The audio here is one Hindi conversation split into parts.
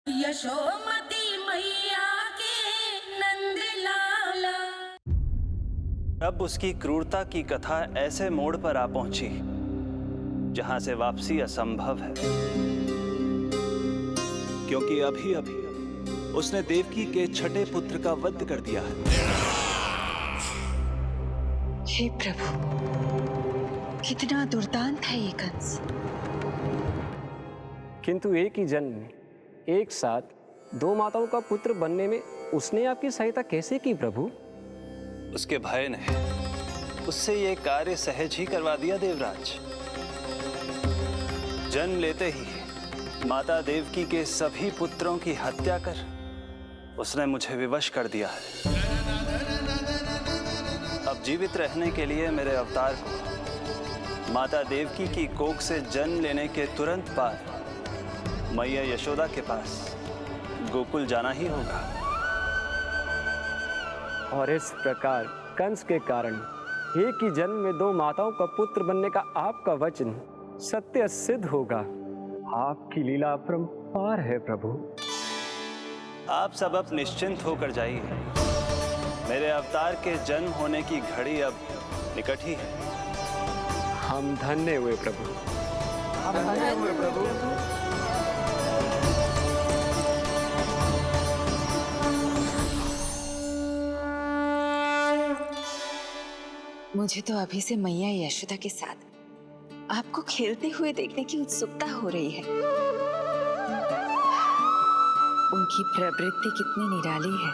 यशोमती मैया के नंद लाला। अब उसकी क्रूरता की कथा ऐसे मोड़ पर आ पहुंची जहां से वापसी असंभव है, क्योंकि अभी अभी उसने देवकी के छठे पुत्र का वध कर दिया है। हे प्रभु, कितना दुर्दांत है ये कंस। किंतु एक ही जन्म में एक साथ दो माताओं का पुत्र बनने में उसने आपकी सहायता कैसे की प्रभु? उसके भय ने उससे ये कार्य सहज ही करवा दिया देवराज। जन्म लेते ही माता देवकी के सभी पुत्रों की हत्या कर उसने मुझे विवश कर दिया है। अब जीवित रहने के लिए मेरे अवतार को माता देवकी की कोख से जन्म लेने के तुरंत बाद मैया यशोदा के पास गोकुल जाना ही होगा। और इस प्रकार कंस के कारण एक ही जन्म में दो माताओं का पुत्र बनने का आपका वचन सत्य सिद्ध होगा। आपकी लीला अपरंपार है प्रभु। आप सब अब निश्चिंत होकर जाइए। मेरे अवतार के जन्म होने की घड़ी अब निकट ही है। हम धन्य हुए प्रभु। हम धन्य हुए प्रभु। मुझे तो अभी से मैया यशोदा के साथ आपको खेलते हुए देखने की उत्सुकता हो रही है। उनकी प्रवृत्ति कितनी निराली है।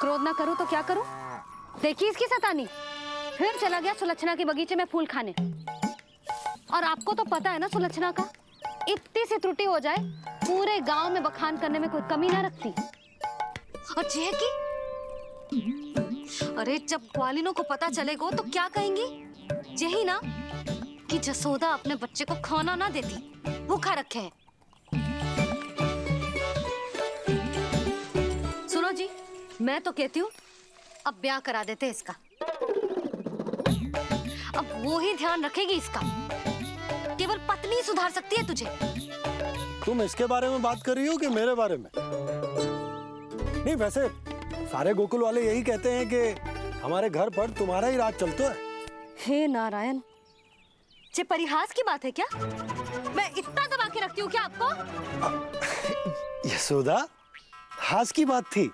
क्रोध ना करूं तो क्या करूं? देखिए इसकी सतानी, फिर चला गया सुलक्षणा के बगीचे में फूल खाने। और आपको तो पता है ना सुलक्षणा का, इतनी सी त्रुटि हो जाए पूरे गांव में बखान करने में कोई कमी ना रखती। और जे की अरे जब ग्वालिनों को पता चलेगा तो क्या कहेंगी? यही ना कि जसोदा अपने बच्चे को खाना ना देती, भूखा रखे है। सुनो जी, मैं तो कहती हूँ अब ब्याह करा देते इसका। अब वो ही ध्यान रखेगी इसका। केवल पत्नी सुधार सकती है तुझे। तुम इसके बारे में बात कर रही हो कि मेरे बारे में? नहीं, वैसे सारे गोकुल वाले यही कहते हैं कि हमारे घर पर तुम्हारा ही राज चलता है। हे नारायण, ये परिहास की बात है क्या? मैं इतना दबा के रखती हूँ क्या आपको? यशोदा, हास की बात थी।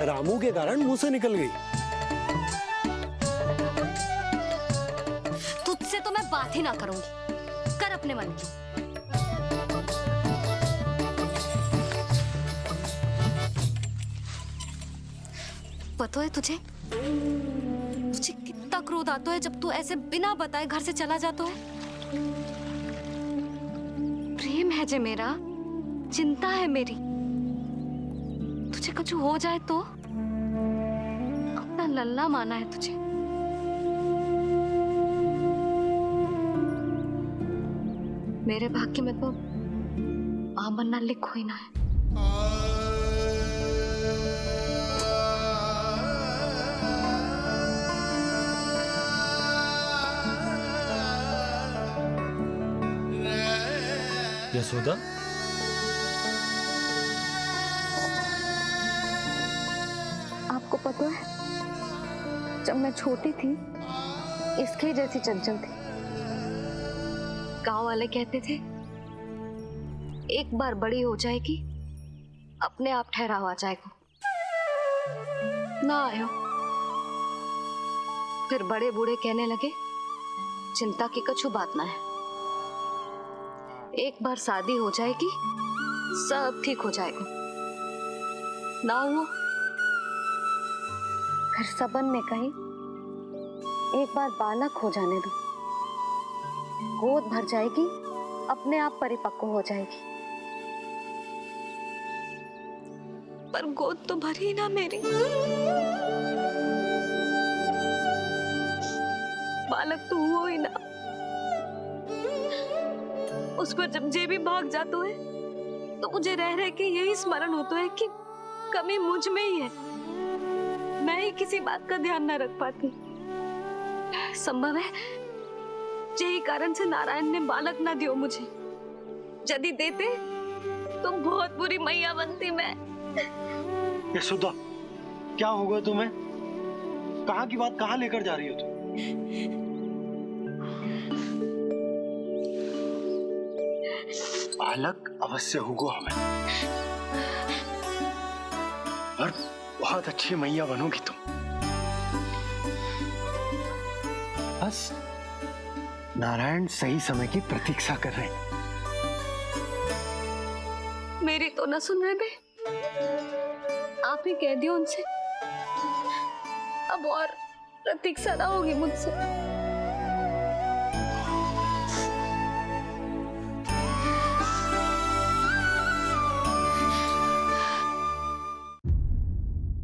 रामू के कारण मुंह से निकल गई। तुझसे तो मैं बात ही ना करूंगी। कर अपने मन की। पता है तुझे कितना क्रोध आता है जब तू ऐसे बिना बताए घर से चला जाता है। प्रेम है जे मेरा, चिंता है मेरी। तुझे कुछ हो जाए तो अपना लल्ला माना है तुझे। मेरे भाग्य में तो मां बनना लिखो ही ना है। यशोदा, आपको पता है जब मैं छोटी थी इसके जैसी चंचल थी। गांव वाले कहते थे एक बार बड़ी हो जाएगी अपने आप ठहराव आ जाएगा। ना आयो। फिर बड़े बूढ़े कहने लगे चिंता की कछु बात ना है, एक बार शादी हो जाएगी सब ठीक हो जाएगा। ना हुआ। फिर सबन ने कही एक बार बालक हो जाने दो, गोद भर जाएगी अपने आप परिपक्व हो जाएगी। पर गोद तो भरी ना मेरी। बालक तो हुआ ही ना। उस पर जब जे भी भाग जाता है तो मुझे रह रह के यही स्मरण होता है कि कमी मुझ में ही है। मैं ही किसी बात का ध्यान न रख पाती। संभव है यही कारण से नारायण ने बालक ना दियो मुझे। यदि देते तो बहुत बुरी मैया बनती मैं। यशोदा, क्या होगा तुम्हें? कहाँ की बात कहाँ लेकर जा रही हो तुम? बालक अवश्य होगा हमें, और बहुत अच्छी मैया बनोगी तुम। बस नारायण सही समय की प्रतीक्षा कर रहे हैं। मेरी तो ना सुन रहे थे, आप ही कह दियो उनसे, अब और प्रतीक्षा ना होगी मुझसे।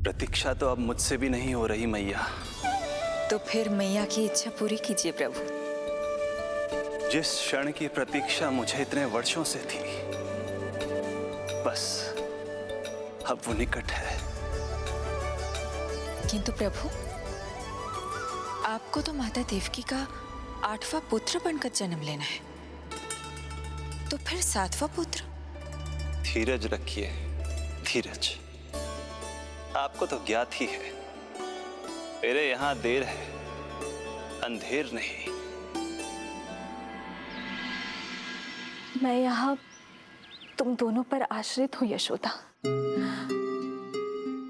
प्रतीक्षा तो अब मुझसे भी नहीं हो रही मैया। तो फिर मैया की इच्छा पूरी कीजिए प्रभु। जिस क्षण की प्रतीक्षा मुझे इतने वर्षों से थी, बस अब वो निकट है। किंतु प्रभु, आपको तो माता देवकी का 8वां पुत्र बनकर जन्म लेना है, तो फिर 7वां पुत्र? धीरज रखिए, धीरज। आपको तो ज्ञात ही है, मेरे यहां देर है, अंधेर नहीं। मैं यहाँ तुम दोनों पर आश्रित हूँ यशोदा।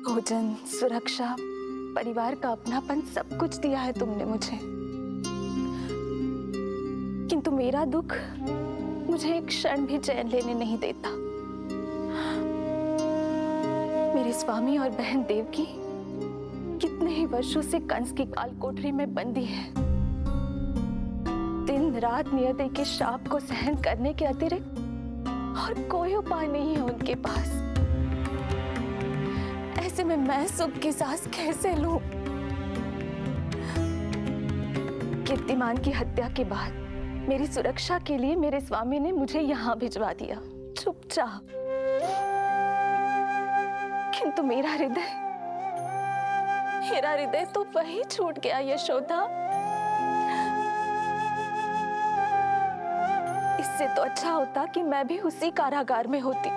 भोजन, सुरक्षा, परिवार का अपनापन सब कुछ दिया है तुमने मुझे, किंतु मेरा दुख मुझे एक क्षण भी चैन लेने नहीं देता। मेरे स्वामी और बहन देवकी कितने ही वर्षों से कंस की काल कोठरी में बंदी है। दिन रात नियति के शाप को सहन करने के अतिरिक्त और कोई उपाय नहीं है उनके पास। ऐसे में मैं सुख की सांस कैसे लूं? कीर्तिमान की हत्या के बाद मेरी सुरक्षा के लिए मेरे स्वामी ने मुझे यहाँ भिजवा दिया चुपचाप, किंतु मेरा हृदय तो वही छूट गया यशोदा। इससे तो अच्छा होता कि मैं भी उसी कारागार में होती,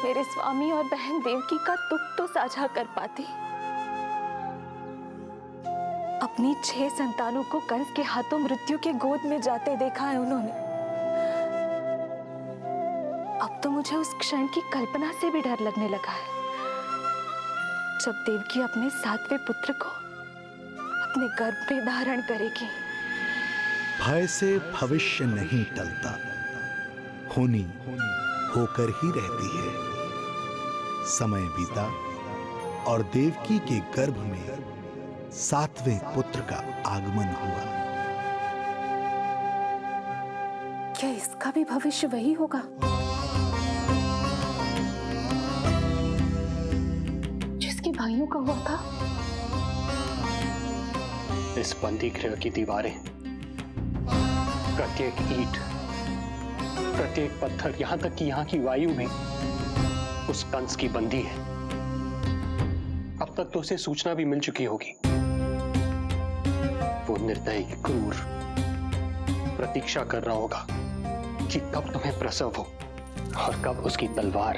मेरे स्वामी और बहन देवकी का दुख तो साझा कर पाती। अपनी 6 संतानों को कंस के हाथों मृत्यु के गोद में जाते देखा है उन्होंने। अब तो मुझे उस क्षण की कल्पना से भी डर लगने लगा है, जब देवकी अपने 7वें पुत्र को अपने गर्भ में धारण करेगी। भय से भविष्य नहीं टलता, होनी होकर ही रहती है। समय बीता और देवकी के गर्भ में 7वें पुत्र का आगमन हुआ। क्या इसका भी भविष्य वही होगा जिसके भाइयों का हुआ था? इस बंदी गृह की दीवारें, प्रत्येक ईंट, प्रत्येक पत्थर, यहां तक कि यहां की वायु भी उस कंस की बंदी है। अब तक तो उसे सूचना भी मिल चुकी होगी। वो निर्दयी, क्रूर प्रतीक्षा कर रहा होगा कि कब तुम्हें प्रसव हो और कब उसकी तलवार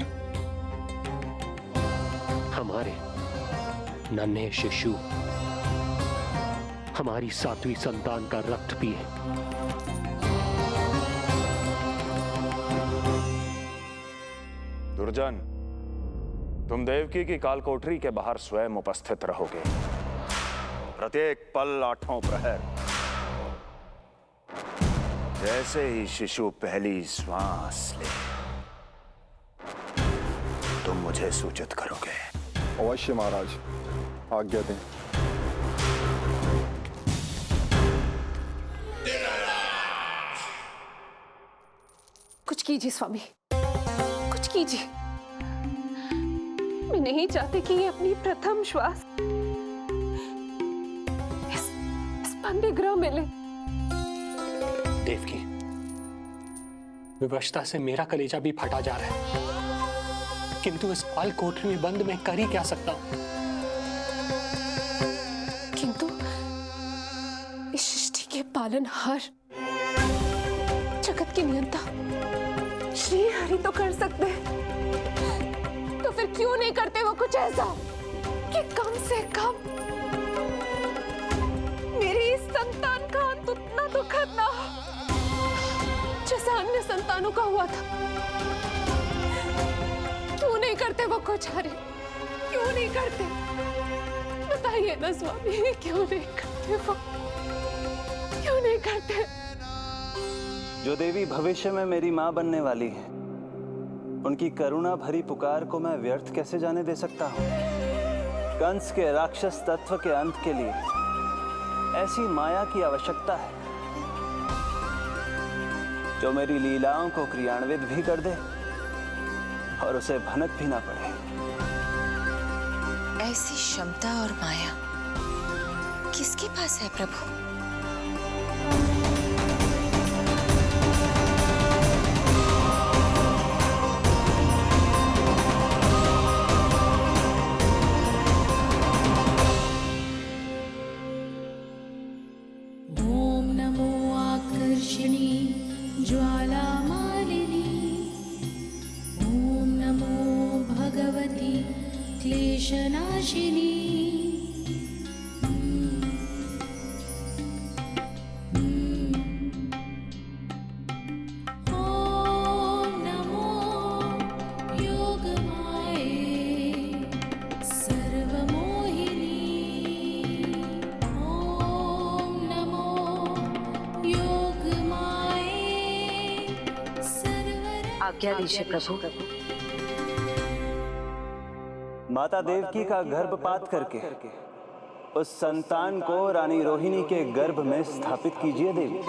हमारे नन्हे शिशु, हमारी 7वीं संतान का रक्त पिए। दुर्जन, तुम देवकी की कालकोठरी के बाहर स्वयं उपस्थित रहोगे, प्रत्येक पल 8 प्रहर। जैसे ही शिशु पहली श्वास ले, तुम मुझे सूचित करोगे। अवश्य महाराज, आज्ञा दें। कुछ कीजिए स्वामी, कुछ कीजिए। मैं नहीं चाहती कि ये अपनी प्रथम श्वास इस बंदी गृह में ले। देवकी, विवशता से मेरा कलेजा भी फटा जा रहा है, किंतु इस काल कोठरी में बंद मैं कर ही क्या सकता हूं? किंतु इस सृष्टि के पालनहार जगत की नियंता श्री हरि तो कर सकते हैं, तो फिर क्यों नहीं करते वो कुछ ऐसा कि कम से कम मेरी इस संतान का अंत उतना दुखद ना हो जैसा अन्य संतानों का हुआ था। क्यों नहीं करते वो कुछ हरि, क्यों नहीं करते? बताइए ना स्वामी, क्यों नहीं करते वो, क्यों नहीं करते? जो देवी भविष्य में मेरी मां बनने वाली है, उनकी करुणा भरी पुकार को मैं व्यर्थ कैसे जाने दे सकता हूं? कंस के राक्षस तत्व के अंत के लिए ऐसी माया की आवश्यकता है जो मेरी लीलाओं को क्रियान्वित भी कर दे और उसे भनक भी ना पड़े। ऐसी क्षमता और माया किसके पास है प्रभु? ओम नमो आकर्षणी ज्वाला मालिनी, ओम नमो भगवती क्लेशनाशिनी। ओम नमो योगमाये सर्वमोहिनी, ओम नमो योगमाये सर्वर। आज्ञा दीजिए प्रभु। माता देवकी का गर्भपात करके उस संतान को रानी रोहिणी के गर्भ में स्थापित कीजिए देवी।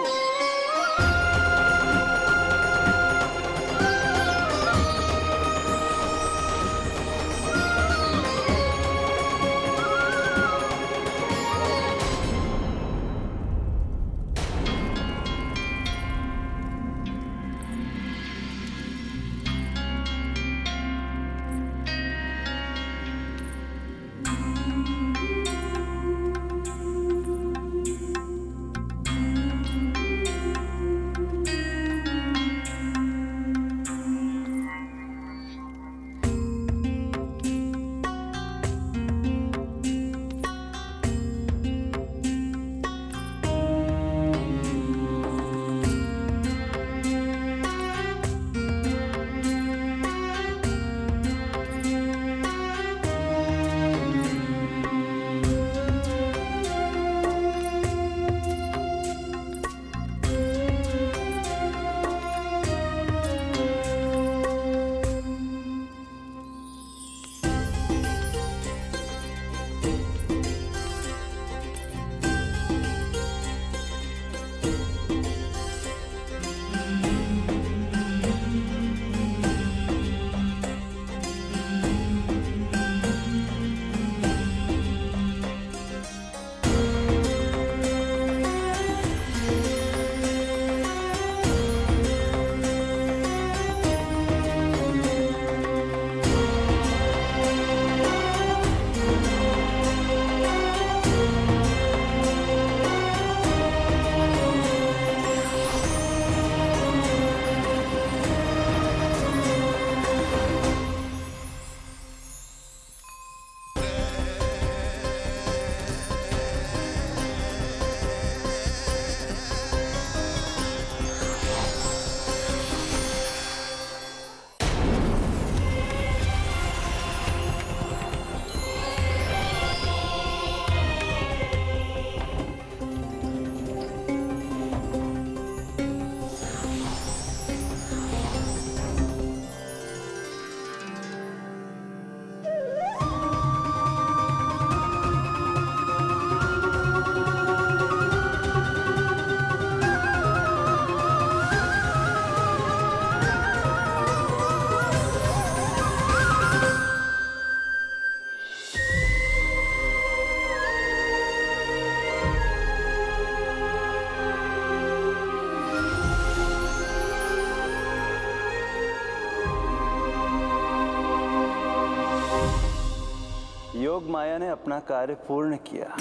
योग माया ने अपना कार्य पूर्ण किया।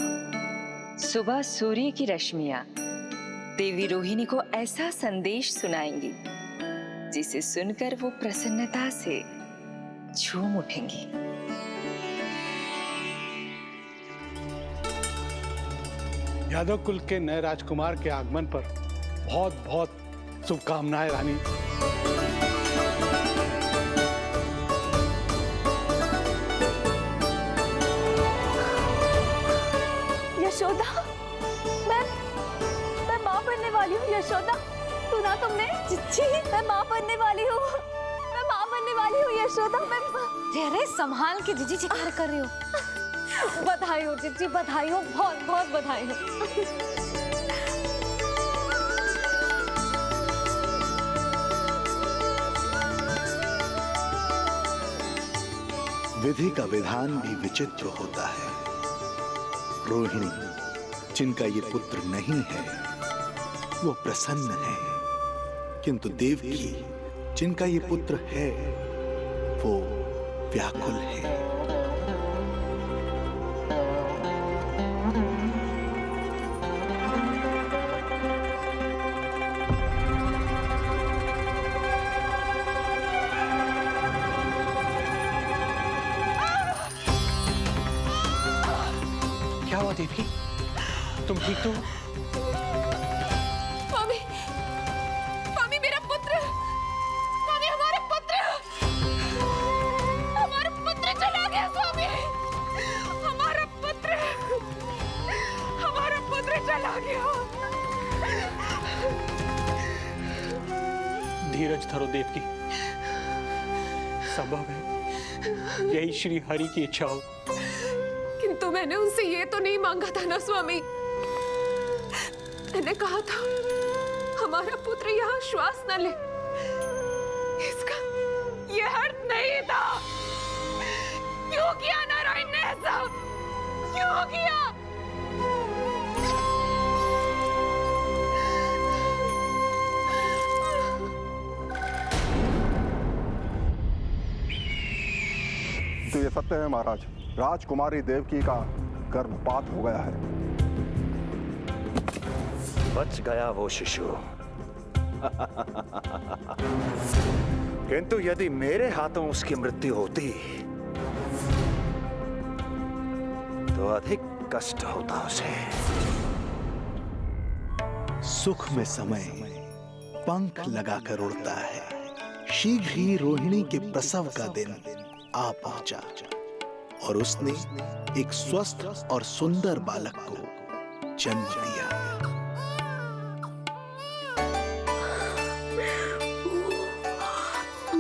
सुबह सूर्य की रश्मियां देवी रोहिणी को ऐसा संदेश सुनाएंगी जिसे सुनकर वो प्रसन्नता से झूम उठेंगी। यादव कुल के नए राजकुमार के आगमन पर बहुत बहुत शुभकामनाएं रानी। यशोदा, मैं माँ बनने वाली हूँ। यशोदा, सुना तुमने? चिच्ची, मैं माँ बनने वाली हूँ। मैं माँ बनने वाली हूँ यशोदा। अरे संभाल के जीजी चिकार कर रही हो। बधाई हो जीजी, बधाई हो, बहुत बहुत बधाई हो। विधि का विधान भी विचित्र होता है। रोहिणी, जिनका ये पुत्र नहीं है, वो प्रसन्न है, किंतु देवकी, जिनका ये पुत्र है, वो व्याकुल है। क्या हुआ देवी? तुम ठीक तो? स्वामी, स्वामी मेरा पुत्र, स्वामी हमारा पुत्र चला गया। स्वामी, हमारा पुत्र चला गया। धीरज धरो देवकी, संभव है यही श्री हरि की इच्छा हो। किंतु मैंने उनसे ये तो नहीं मांगा था ना स्वामी। मैंने कहा था हमारा पुत्र यहाँ श्वास न ले। इसका ये अर्थ नहीं था। क्यों किया नारायण ने ऐसा? क्यों किया? तो ये सत्य है महाराज, राजकुमारी देवकी का गर्भपात हो गया है। बच गया वो शिशु। किंतु यदि मेरे हाथों उसकी मृत्यु होती तो अधिक कष्ट होता उसे। सुख में समय पंख लगाकर उड़ता है। शीघ्र ही रोहिणी के प्रसव का दिन आ पहुंचा और उसने एक स्वस्थ और सुंदर बालक को जन्म दिया।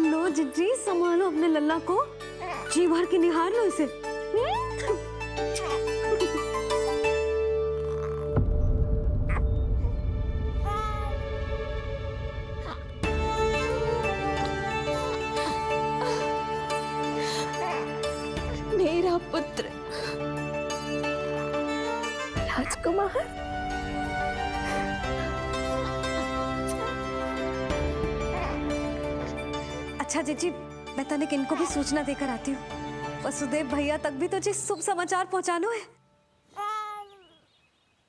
लो जिज्जी, संभालो अपने लल्ला को, जी भर के निहार लो इसे। मेरा पुत्र राजकुमार। अच्छा जीजी, मैं तनिक इनको भी सूचना देकर आती हूँ। वसुदेव भैया तक भी तुझे शुभ समाचार पहुंचाना है।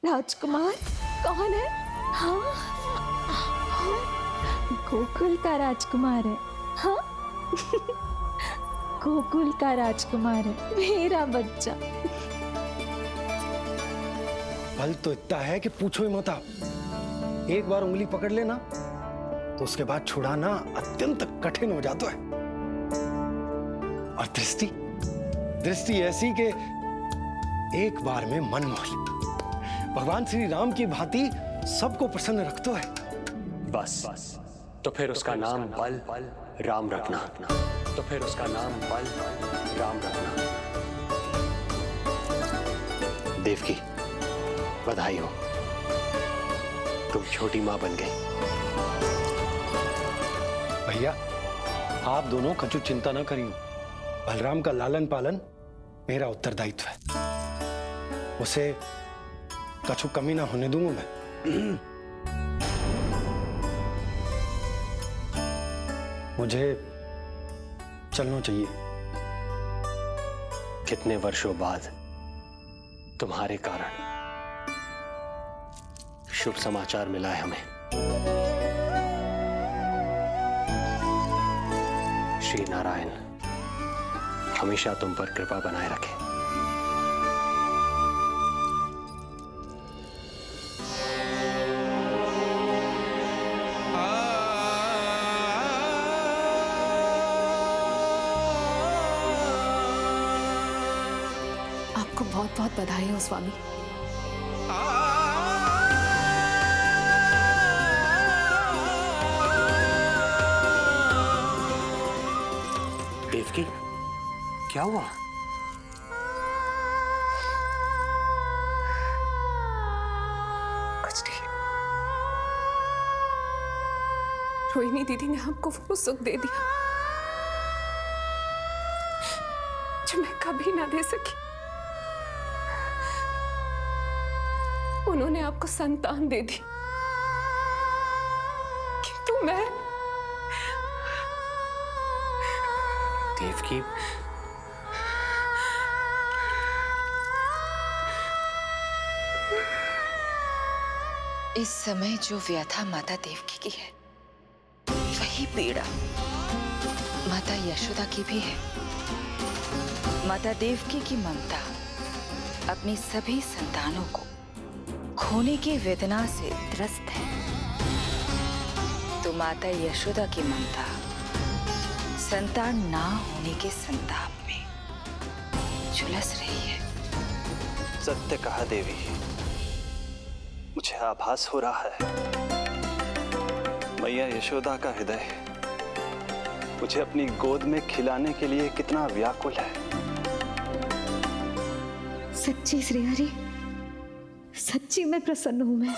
राजकुमार कौन है? हाँ, गोकुल का राजकुमार है। हाँ, गोकुल का राजकुमार है मेरा बच्चा। बल तो इतना है कि पूछो ही मत आप। एक बार उंगली पकड़ लेना तो उसके बाद छुड़ाना अत्यंत कठिन हो जाता है। और दृष्टि ऐसी कि एक बार में मन मोह ले। भगवान श्री राम की भांति सबको प्रसन्न रखतो है। बस तो फिर उसका नाम बल राम रखना। तो फिर उसका नाम बल राम रखना। देवकी, बधाई हो, तुम छोटी मां बन गई। भैया, आप दोनों कछु चिंता न करियो। बलराम का लालन पालन मेरा उत्तरदायित्व है। उसे कछु कमी ना होने दूंगा मैं। मुझे चलना चाहिए। कितने वर्षों बाद तुम्हारे कारण शुभ समाचार मिला है हमें। श्री नारायण हमेशा तुम पर कृपा बनाए रखे। आपको बहुत बहुत बधाई हो स्वामी। देवकी, क्या हुआ? कुछ नहीं। रोहिणी दीदी ने आपको वो सुख दे दिया जो मैं कभी ना दे सकी। उन्होंने आपको संतान दे दी, किंतु मैं देवकी, इस समय जो व्यथा माता देवकी की है, वही पीड़ा माता यशोदा की भी है। माता देवकी की ममता अपनी सभी संतानों को खोने की वेदना से त्रस्त है, तो माता यशोदा की ममता संतान ना होने के संताप में झुलस रही है। सत्य कहा देवी, मुझे आभास हो रहा है मैया यशोदा का हृदय मुझे अपनी गोद में खिलाने के लिए कितना व्याकुल है। सच्ची श्रीहरि, सच्ची मैं प्रसन्न हूं मैं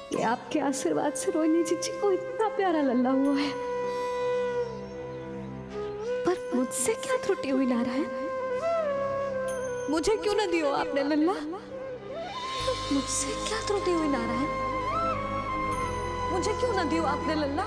कि आपके आशीर्वाद से रोहिणी जी को इतना प्यारा लल्ला हुआ है। पर मुझसे क्या त्रुटि हुई नारायण? मुझे क्यों न दियो आपने लल्ला? मुझसे क्या त्रुटि हुई नारायण? मुझे क्यों न दियो आपने लल्ला?